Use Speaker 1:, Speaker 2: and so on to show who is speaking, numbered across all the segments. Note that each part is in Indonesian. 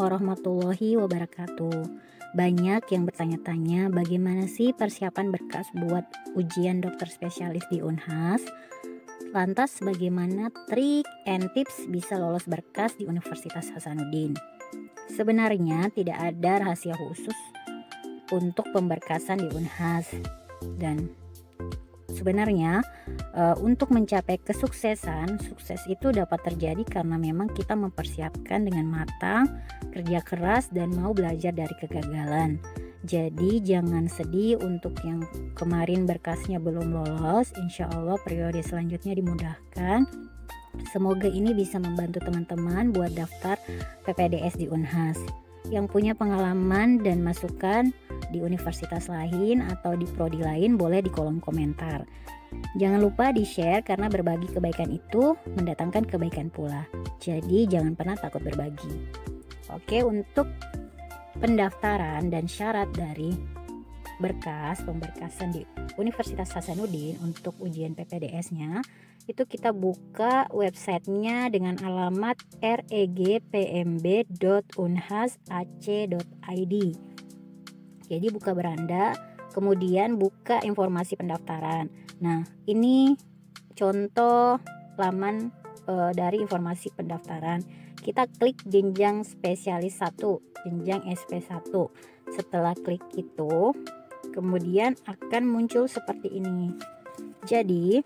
Speaker 1: warahmatullahi wabarakatuh. Banyak yang bertanya-tanya bagaimana sih persiapan berkas buat ujian dokter spesialis di Unhas. Lantas bagaimana trik and tips bisa lolos berkas di Universitas Hasanuddin? Sebenarnya tidak ada rahasia khusus untuk pemberkasan di Unhas. Dan sebenarnya untuk mencapai kesuksesan, sukses itu dapat terjadi karena memang kita mempersiapkan dengan matang, kerja keras, dan mau belajar dari kegagalan. Jadi jangan sedih untuk yang kemarin berkasnya belum lolos. Insya Allah periode selanjutnya dimudahkan. Semoga ini bisa membantu teman-teman buat daftar PPDS di Unhas. Yang punya pengalaman dan masukan di universitas lain atau di prodi lain boleh di kolom komentar. Jangan lupa di-share karena berbagi kebaikan itu mendatangkan kebaikan pula. Jadi jangan pernah takut berbagi. Oke, untuk pendaftaran dan syarat dari berkas pemberkasan di Universitas Hasanuddin untuk ujian PPDS-nya, itu kita buka websitenya dengan alamat regpmb.unhasac.id. Jadi buka beranda, kemudian buka informasi pendaftaran. Nah, ini contoh laman dari informasi pendaftaran. Kita klik jenjang spesialis 1, jenjang SP1. Setelah klik itu, kemudian akan muncul seperti ini. Jadi,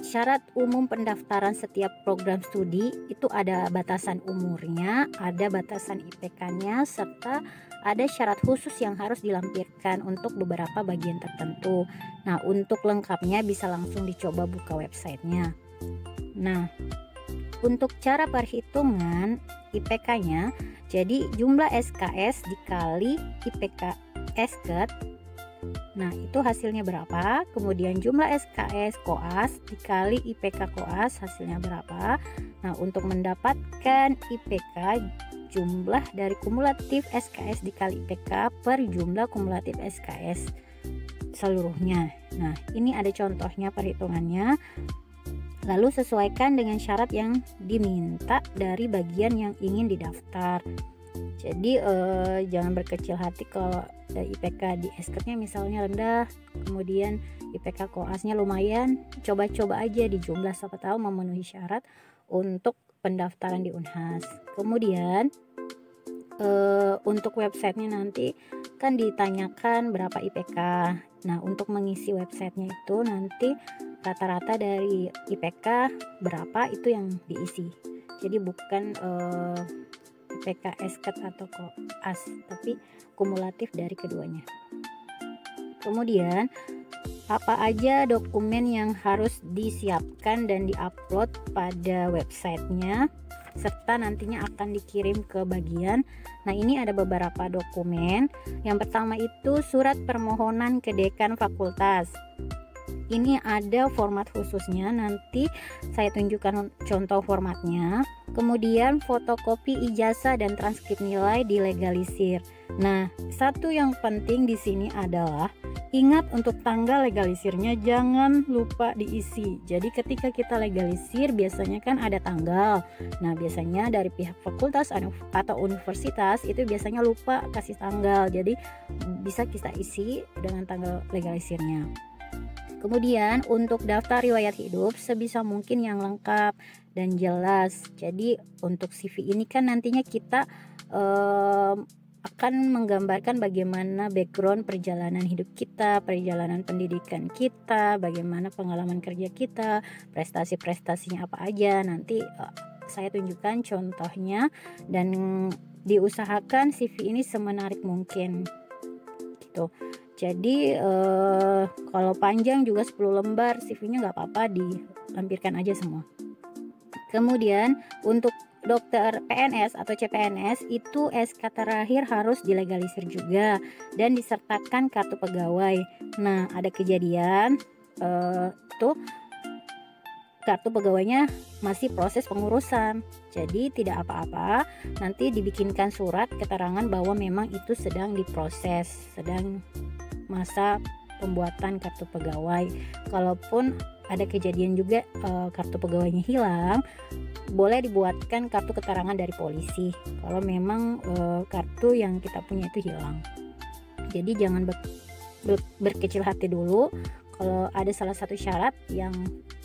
Speaker 1: syarat umum pendaftaran setiap program studi itu ada batasan umurnya, ada batasan IPK-nya, serta ada syarat khusus yang harus dilampirkan untuk beberapa bagian tertentu. Nah, untuk lengkapnya bisa langsung dicoba buka websitenya. Nah, untuk cara perhitungan IPK-nya, jadi jumlah SKS dikali IPK SKET. Nah, itu hasilnya berapa? Kemudian jumlah SKS koas dikali IPK koas hasilnya berapa? Nah, untuk mendapatkan IPK, jumlah dari kumulatif SKS dikali IPK per jumlah kumulatif SKS seluruhnya. Nah, ini ada contohnya perhitungannya. Lalu sesuaikan dengan syarat yang diminta dari bagian yang ingin didaftar. Jadi jangan berkecil hati kalau IPK di SKET-nya misalnya rendah, kemudian IPK koasnya lumayan, coba-coba aja di jumlah, siapa tahu memenuhi syarat untuk pendaftaran di Unhas. Kemudian untuk websitenya nanti kan ditanyakan berapa IPK. Nah, untuk mengisi websitenya itu nanti rata-rata dari IPK berapa itu yang diisi. Jadi bukan IPK SKET atau koas, tapi kumulatif dari keduanya. Kemudian apa aja dokumen yang harus disiapkan dan diupload pada websitenya, serta nantinya akan dikirim ke bagian. Nah, ini ada beberapa dokumen. Yang pertama itu surat permohonan ke dekan fakultas. Ini ada format khususnya, nanti saya tunjukkan contoh formatnya. Kemudian fotokopi ijazah dan transkrip nilai dilegalisir. Nah, satu yang penting di sini adalah ingat untuk tanggal legalisirnya jangan lupa diisi. Jadi ketika kita legalisir biasanya kan ada tanggal. Nah, biasanya dari pihak fakultas atau universitas itu biasanya lupa kasih tanggal. Jadi bisa kita isi dengan tanggal legalisirnya. Kemudian untuk daftar riwayat hidup sebisa mungkin yang lengkap dan jelas. Jadi untuk CV ini kan nantinya kita akan menggambarkan bagaimana background perjalanan hidup kita, perjalanan pendidikan kita, bagaimana pengalaman kerja kita, prestasi-prestasinya apa aja. Nanti saya tunjukkan contohnya dan diusahakan CV ini semenarik mungkin gitu. Jadi kalau panjang juga 10 lembar CV-nya nggak apa-apa, dilampirkan aja semua. Kemudian untuk dokter PNS atau CPNS itu SK terakhir harus dilegalisir juga dan disertakan kartu pegawai. Nah, ada kejadian tuh kartu pegawainya masih proses pengurusan, jadi tidak apa-apa, nanti dibikinkan surat keterangan bahwa memang itu sedang diproses, sedang masa pembuatan kartu pegawai. Kalaupun ada kejadian juga kartu pegawainya hilang, boleh dibuatkan kartu keterangan dari polisi kalau memang kartu yang kita punya itu hilang. Jadi jangan berkecil hati dulu kalau ada salah satu syarat yang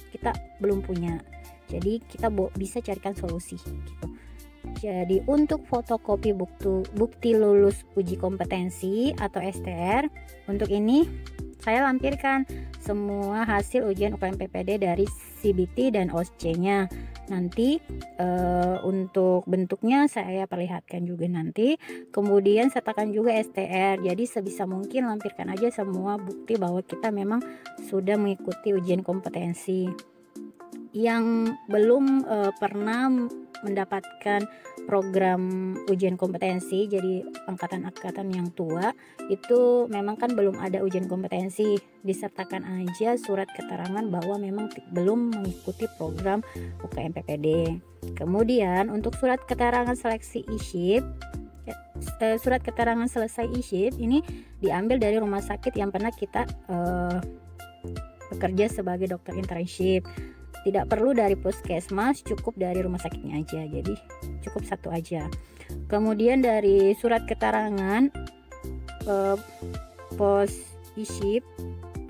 Speaker 1: kita belum punya. Jadi kita bisa carikan solusi gitu. Jadi untuk fotokopi bukti lulus uji kompetensi atau STR, untuk ini saya lampirkan semua hasil ujian UKM PPD dari CBT dan OSCE-nya. Nanti untuk bentuknya saya perlihatkan juga nanti. Kemudian sertakan juga STR. Jadi sebisa mungkin lampirkan aja semua bukti bahwa kita memang sudah mengikuti ujian kompetensi. Yang belum pernah mendapatkan program ujian kompetensi, jadi angkatan-angkatan yang tua itu memang kan belum ada ujian kompetensi, disertakan aja surat keterangan bahwa memang belum mengikuti program UKM PPD. Kemudian untuk surat keterangan seleksi e-ship, surat keterangan selesai e-ship ini diambil dari rumah sakit yang pernah kita bekerja sebagai dokter internship. Tidak perlu dari puskesmas, cukup dari rumah sakitnya aja, jadi cukup satu aja. Kemudian dari surat keterangan pos e-ship,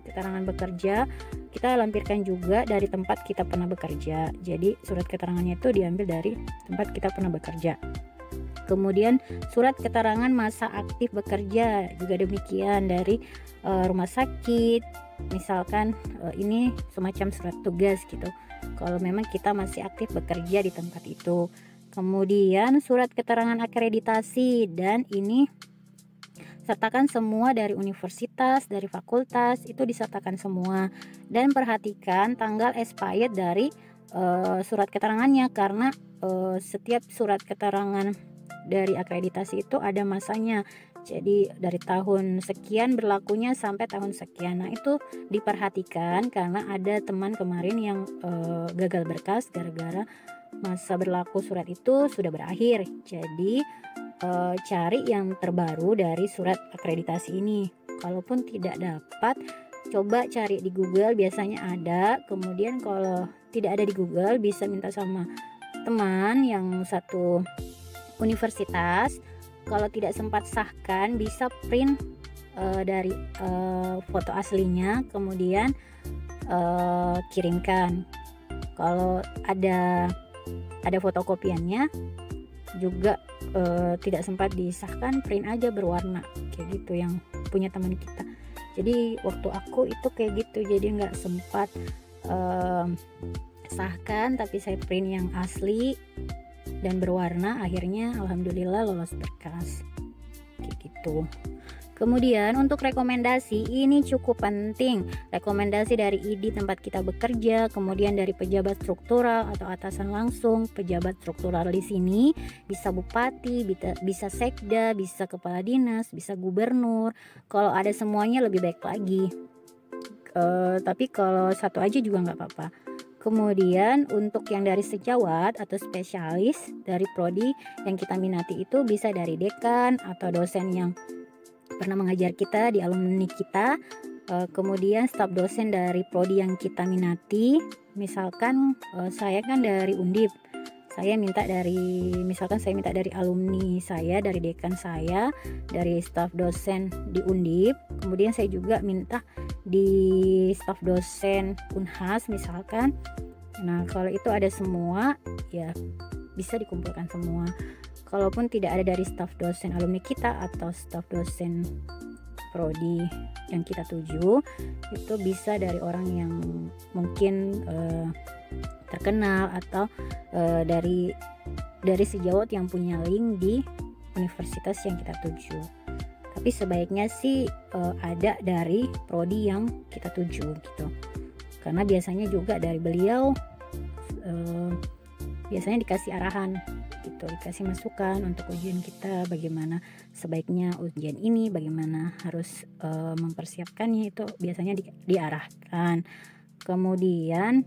Speaker 1: keterangan bekerja, kita lampirkan juga dari tempat kita pernah bekerja. Jadi surat keterangannya itu diambil dari tempat kita pernah bekerja. Kemudian surat keterangan masa aktif bekerja juga demikian dari rumah sakit. Misalkan ini semacam surat tugas gitu, kalau memang kita masih aktif bekerja di tempat itu. Kemudian surat keterangan akreditasi, dan ini sertakan semua dari universitas, dari fakultas, itu disertakan semua. Dan perhatikan tanggal expired dari surat keterangannya, karena setiap surat keterangan dari akreditasi itu ada masanya. Jadi dari tahun sekian berlakunya sampai tahun sekian. Nah itu diperhatikan karena ada teman kemarin yang gagal berkas gara-gara masa berlaku surat itu sudah berakhir. Jadi cari yang terbaru dari surat akreditasi ini. Kalaupun tidak dapat, coba cari di Google, biasanya ada. Kemudian kalau tidak ada di Google, bisa minta sama teman yang satu universitas. Kalau tidak sempat sahkan, bisa print dari foto aslinya, kemudian kirimkan. Kalau ada fotokopiannya juga tidak sempat disahkan, print aja berwarna kayak gitu yang punya teman kita. Jadi waktu aku itu kayak gitu, jadi nggak sempat sahkan, tapi saya print yang asli dan berwarna. Akhirnya alhamdulillah lolos berkas kayak gitu. Kemudian untuk rekomendasi ini cukup penting. Rekomendasi dari ID tempat kita bekerja, kemudian dari pejabat struktural atau atasan langsung. Pejabat struktural di sini bisa bupati, bisa sekda, bisa kepala dinas, bisa gubernur. Kalau ada semuanya lebih baik lagi. Tapi kalau satu aja juga nggak apa-apa. Kemudian untuk yang dari sejawat atau spesialis dari prodi yang kita minati itu bisa dari dekan atau dosen yang pernah mengajar kita di alumni kita. Kemudian staf dosen dari prodi yang kita minati. Misalkan saya kan dari Undip, saya minta dari alumni saya, dari dekan saya, dari staf dosen di Undip. Kemudian saya juga minta di staf dosen Unhas misalkan. Nah kalau itu ada semua, ya bisa dikumpulkan semua. Kalaupun tidak ada dari staf dosen alumni kita atau staf dosen prodi yang kita tuju, itu bisa dari orang yang mungkin terkenal atau dari sejawat yang punya link di universitas yang kita tuju. Tapi sebaiknya sih ada dari prodi yang kita tuju gitu, karena biasanya juga dari beliau biasanya dikasih arahan gitu, dikasih masukan untuk ujian kita, bagaimana sebaiknya ujian ini, bagaimana harus mempersiapkannya, itu biasanya diarahkan. Kemudian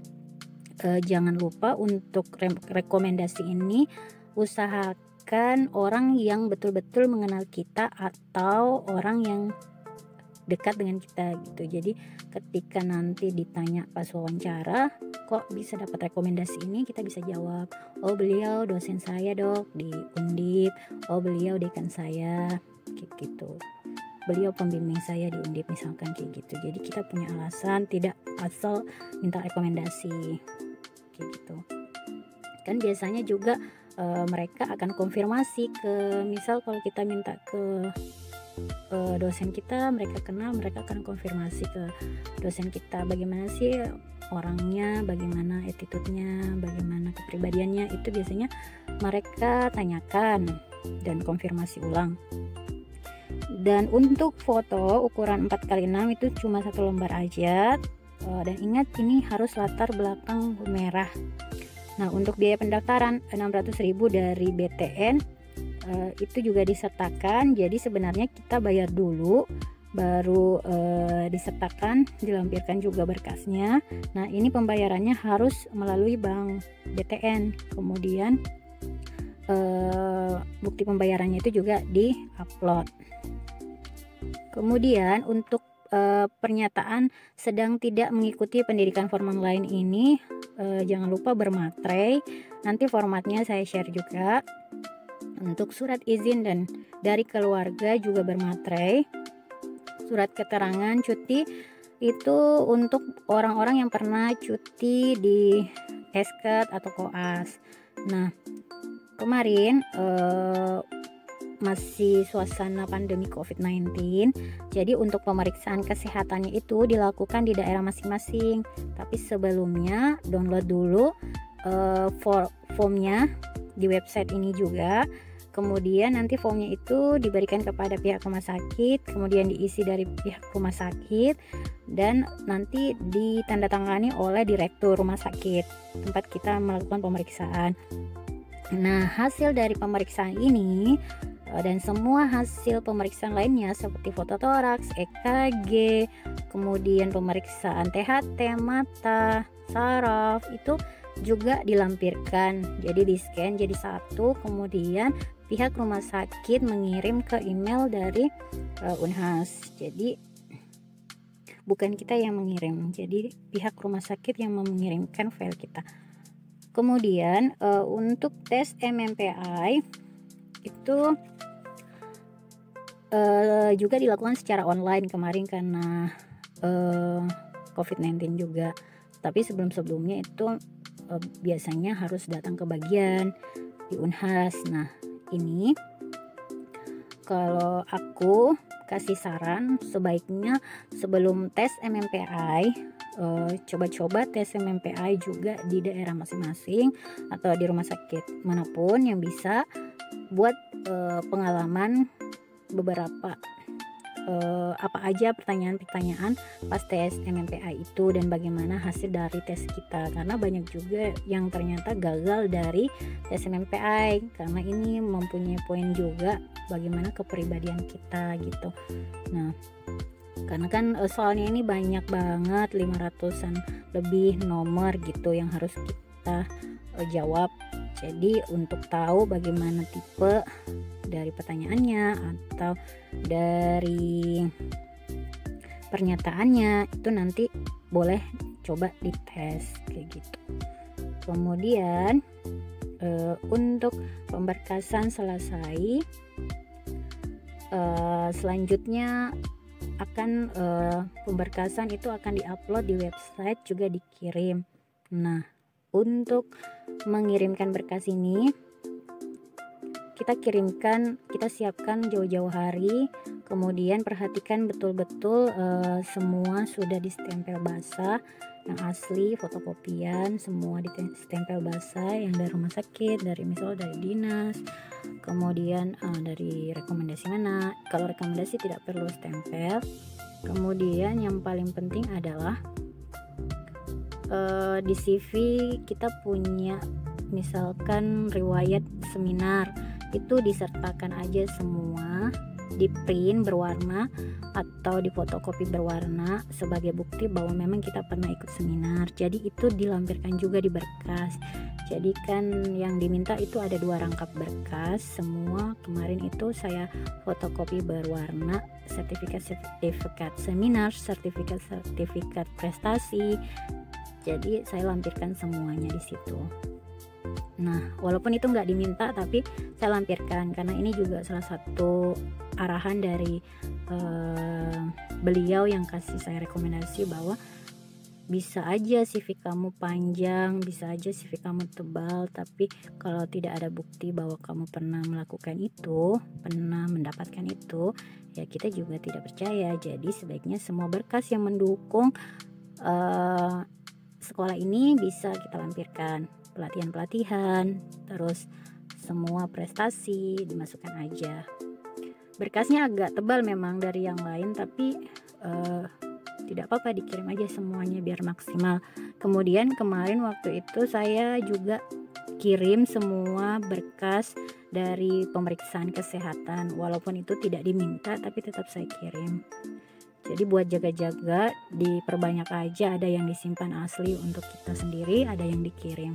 Speaker 1: jangan lupa untuk rekomendasi ini usahakan orang yang betul-betul mengenal kita atau orang yang dekat dengan kita gitu. Jadi ketika nanti ditanya pas wawancara, kok bisa dapat rekomendasi ini, kita bisa jawab, oh beliau dosen saya dok di Undip, oh beliau dekan saya kayak gitu, beliau pembimbing saya di Undip misalkan kayak gitu. Jadi kita punya alasan, tidak asal minta rekomendasi kayak gitu. Kan biasanya juga mereka akan konfirmasi ke, misal kalau kita minta ke dosen kita, mereka kenal, mereka akan konfirmasi ke dosen kita bagaimana sih orangnya, bagaimana attitude-nya, bagaimana kepribadiannya, itu biasanya mereka tanyakan dan konfirmasi ulang. Dan untuk foto ukuran 4x6 itu cuma 1 lembar aja, dan ingat ini harus latar belakang merah. Nah, untuk biaya pendaftaran 600.000 dari BTN itu juga disertakan. Jadi sebenarnya kita bayar dulu, baru disertakan, dilampirkan juga berkasnya. Nah, ini pembayarannya harus melalui bank BTN. Kemudian bukti pembayarannya itu juga di-upload. Kemudian untuk pernyataan sedang tidak mengikuti pendidikan formal lain ini, jangan lupa bermaterai. Nanti formatnya saya share juga. Untuk surat izin dan dari keluarga juga bermaterai. Surat keterangan cuti itu untuk orang-orang yang pernah cuti di Esket atau Koas. Nah, kemarin masih suasana pandemi COVID-19, jadi untuk pemeriksaan kesehatannya itu dilakukan di daerah masing-masing. Tapi sebelumnya download dulu formnya di website ini juga. Kemudian nanti formnya itu diberikan kepada pihak rumah sakit, kemudian diisi dari pihak rumah sakit, dan nanti ditandatangani oleh direktur rumah sakit tempat kita melakukan pemeriksaan. Nah, hasil dari pemeriksaan ini dan semua hasil pemeriksaan lainnya seperti foto toraks, EKG, kemudian pemeriksaan THT, mata, saraf, itu juga dilampirkan. Jadi di scan jadi satu, kemudian pihak rumah sakit mengirim ke email dari Unhas. Jadi bukan kita yang mengirim, jadi pihak rumah sakit yang mengirimkan file kita. Kemudian untuk tes MMPI itu juga dilakukan secara online kemarin karena COVID-19 juga. Tapi sebelumnya itu biasanya harus datang ke bagian di Unhas. Nah, ini kalau aku kasih saran, sebaiknya sebelum tes MMPI coba-coba tes MMPI juga di daerah masing-masing atau di rumah sakit manapun yang bisa, buat pengalaman beberapa apa aja pertanyaan-pertanyaan pas tes MMPI itu dan bagaimana hasil dari tes kita, karena banyak juga yang ternyata gagal dari tes MMPI karena ini mempunyai poin juga bagaimana kepribadian kita gitu. Nah, karena kan soalnya ini banyak banget, 500-an lebih nomor gitu yang harus kita jawab. Jadi untuk tahu bagaimana tipe dari pertanyaannya atau dari pernyataannya, itu nanti boleh coba dites kayak gitu. Kemudian untuk pemberkasan selesai, selanjutnya akan pemberkasan itu akan diupload di website, juga dikirim. Nah, untuk mengirimkan berkas ini kita siapkan jauh-jauh hari, kemudian perhatikan betul-betul semua sudah distempel basah, yang asli fotokopian semua distempel basah, yang dari rumah sakit, dari dinas, kemudian dari rekomendasi mana. Kalau rekomendasi tidak perlu stempel. Kemudian yang paling penting adalah di CV kita punya misalkan riwayat seminar. itu disertakan aja semua, di print berwarna atau di fotokopi berwarna sebagai bukti bahwa memang kita pernah ikut seminar. Jadi itu dilampirkan juga di berkas. Jadi kan yang diminta itu ada 2 rangkap berkas semua. Kemarin itu saya fotokopi berwarna, sertifikat seminar, sertifikat prestasi. Jadi saya lampirkan semuanya di situ. Nah, walaupun itu nggak diminta, tapi saya lampirkan karena ini juga salah satu arahan dari beliau yang kasih saya rekomendasi bahwa bisa aja CV kamu panjang, bisa aja CV kamu tebal, tapi kalau tidak ada bukti bahwa kamu pernah melakukan itu, pernah mendapatkan itu, ya kita juga tidak percaya. Jadi sebaiknya semua berkas yang mendukung sekolah ini bisa kita lampirkan, pelatihan-pelatihan, terus semua prestasi dimasukkan aja. Berkasnya agak tebal memang dari yang lain, tapi tidak apa-apa, dikirim aja semuanya biar maksimal. Kemudian kemarin waktu itu saya juga kirim semua berkas dari pemeriksaan kesehatan, walaupun itu tidak diminta tapi tetap saya kirim. Jadi buat jaga-jaga, diperbanyak aja, ada yang disimpan asli untuk kita sendiri, ada yang dikirim.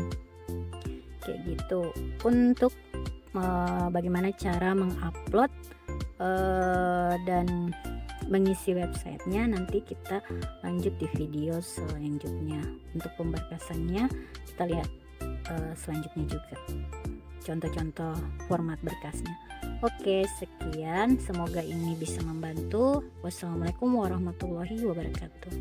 Speaker 1: Kayak gitu. Untuk bagaimana cara mengupload dan mengisi websitenya, nanti kita lanjut di video selanjutnya. Untuk pemberkasannya kita lihat selanjutnya juga contoh-contoh format berkasnya. Oke, sekian, semoga ini bisa membantu. Wassalamualaikum warahmatullahi wabarakatuh.